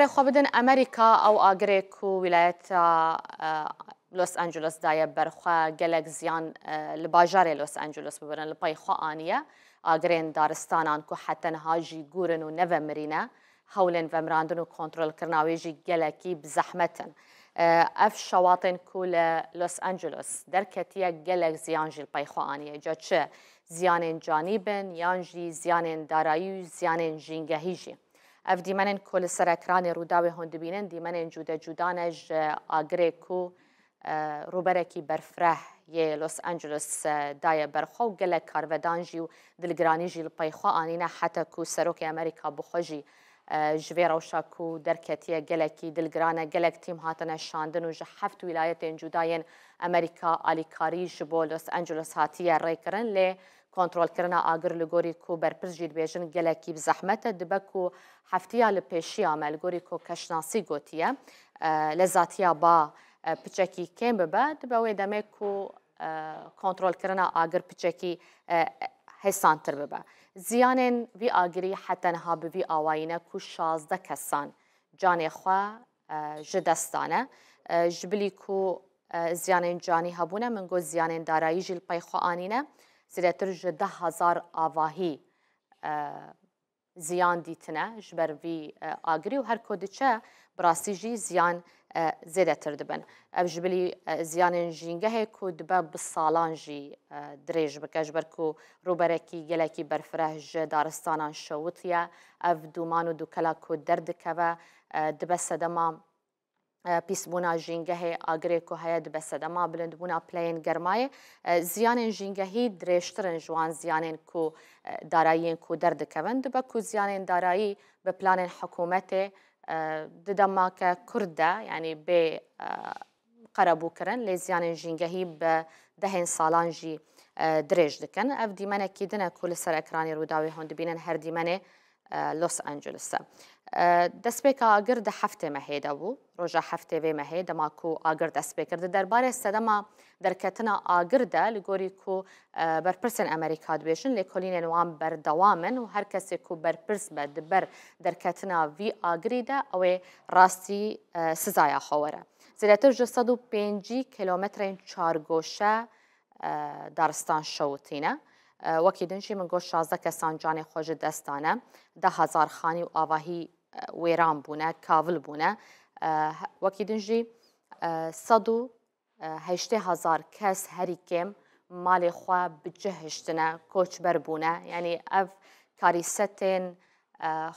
خۆبدن ئەمریکا ئەو ئاگرێک و ویلایەتە لۆس ئەنجلس دایە بەرخوا gelek ziyan li bajarê Los Angeles bibirin li pey xwe aniye agirên daristanan ku hetenha jî gûrin û nevemirîne hewlên vemirandin û kontrolkirina wê jî gelekî bi zehmetin. Ev şewatên ku li Los Angeles derketiye gelek ziyan jî li pey xwe aniye. Ca çi ziyanên canî bin yan jî ziyanên darayî û ziyanên jîngehî jî. Ev dîmenên ku li ser ekranê Rûdawê hûn dibînin dîmenên cuda cuda ne ji agirê ku rûberekî berfireh yê Los Angeles daye berxwe û gelek karvedan jî û dilgiranî jî li pey xwe anîne heta ku Serokê Amerîka bi xwe jî ji vê rewşa ku derketiye gelekî dilgiran e gelek tîm hatine şandin û ji heft wîlayetên cuda yên Amerîka alîkarî ji bo Los Angeles hatiye rêkirin lê kontrolkirina agir li gorî ku berpirs jî dibêjin gelekî bi zehmet e dibe ku heftiya li pêşiya me li gorî ku keşnasî gotiye li zatiya ba piçekî kêm bibe dibe wê demê ku kontrolkirina agir piçekî hêsantir bibe. Ziyanên vî agirî hetenha bi vî awayî ne ku 16 kesan canê xwe ji dest dane. Ji bilî ku ziyanên canî hebûne min got ziyanên darayî jî li pey xwe anîne. Zêdetir ji 10,000 avahî ziyan dîtine ji ber vî agirî û her ku diçe bi rastî jî ziyan zêdetir dibin. Ev ji bilî ziyanên jîngehê ku dibe bi salan jî dirêj bike ji ber ku rûberekî gelekî berfireh ji daristanan şewitiye ev dûman û dûkela ku derdikeve dibe sedema pîsbûna jîngehê agirê ku heye dibe sedema bilindbûna pileyên germayê. Ziyanên jîngehî dirêjtirin ji wan ziyanên ku darayiyên ku derdikevin dibe ku ziyanên darayî bi planên hikûmetê di demake Kurd de yanî bê qerebûkirin lê ziyanên jîngehî bi dehên salan jî dirêj dikin. Ev dîmenekî din e ku li ser ekranê Rûdawê hûn dibînin her dîmenê Los Angeles e. Destpêka agir di heftê mehê de bû, roja heftê vê mehê dema ku agir dest pê kir. Di derbarê sedema derketina agir de li gorî ku berpirsên Amerîka dibêjin lêkolînên wan berdewam in û her kesê ku berpirs be di ber derketina vî agirî de ew ê rastî sizaya xwe were. Zêdetir ji 105 kilometrên çargoşe daristan şewitîne. Wekî din jî min got 16 kesan canê xwe ji dest dane. 10,000 xanî û avahî wêran bûne, kavil bûne. Wekî din jî 180,000 kes herî kêm malê xwe bi cih hiştine, koçber bûne. Yanî ev karîsetên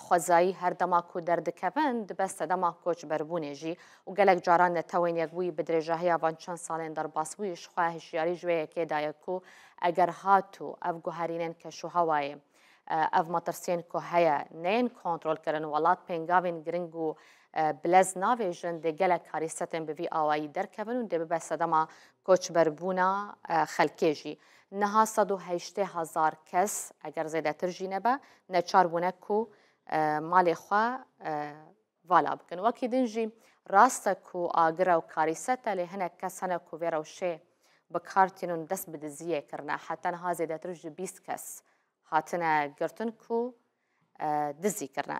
xwezayî her dema ku derdikevin dibe sedema koçberbûnê jî û gelek caran netewên yekbûyî bi dirêjahiya van çend salên derbasbûyî ji xwe hişyarî ji wê yekê daye ku eger hatû ev guherînên keşûhewayê ev matirsiyên ku heye neyên kontrolkirin welat pêngavên giring û bilez navêjin dê gelek karîsetên bi vî awayî derkevin û dê bibe sedema koçberbûna xelkê jî. Niha 180,000 kes eger zêdetir jî nebe neçar bûne ku malê xwe vala bikin. Wekî din jî rast e ku agir ew karîset e lê hinek kes hene ku vê rewşê bi kar tînin dest bi diziyê kirine hetenha zêdetir ji 20 kes hatine girtin ku dizî kirine.